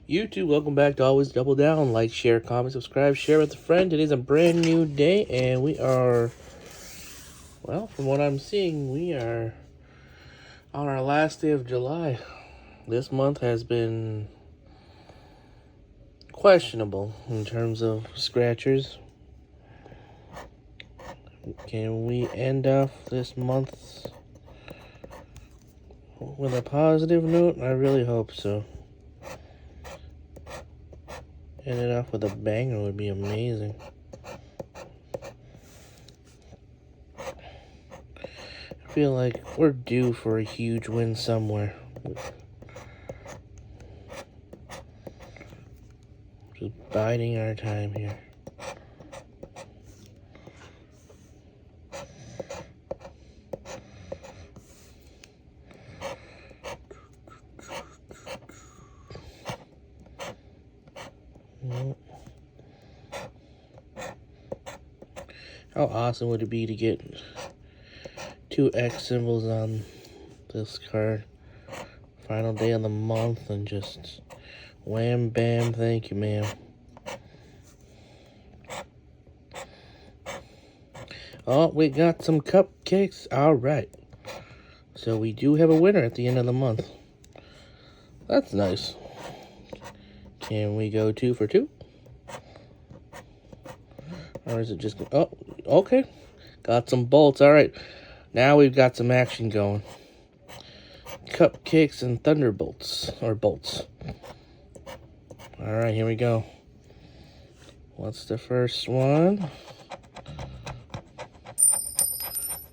YouTube, welcome back to Always Double Down. Like, share, comment, subscribe, share with a friend. It is a brand new day, and we are, well, from what I'm seeing, we are on our last day of July. This month has been questionable in terms of scratchers. Can we end off this month with a positive note? I really hope so. End it off with a banger would be amazing. I feel like we're due for a huge win somewhere. Just biding our time here. How awesome would it be to get 2 X symbols on this card? Final day of the month and just wham bam, thank you ma'am. Oh, we got some cupcakes. Alright. So we do have a winner at the end of the month. That's nice. Can we go 2 for 2? Or is it just... Oh, okay. Got some bolts. Alright. Now we've got some action going. Cupcakes and thunderbolts. Or bolts. Alright, here we go. What's the first one?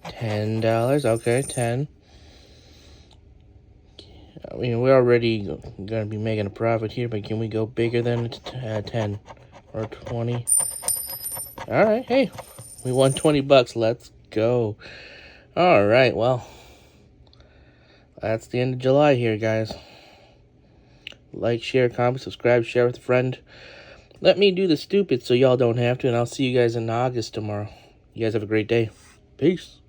$10. Okay, 10. I mean, we're already going to be making a profit here, but can we go bigger than 10 or 20? All right, hey, we won 20 bucks. Let's go. All right, well, that's the end of July here, guys. Like, share, comment, subscribe, share with a friend. Let me do the stupid so y'all don't have to, and I'll see you guys in August tomorrow. You guys have a great day. Peace.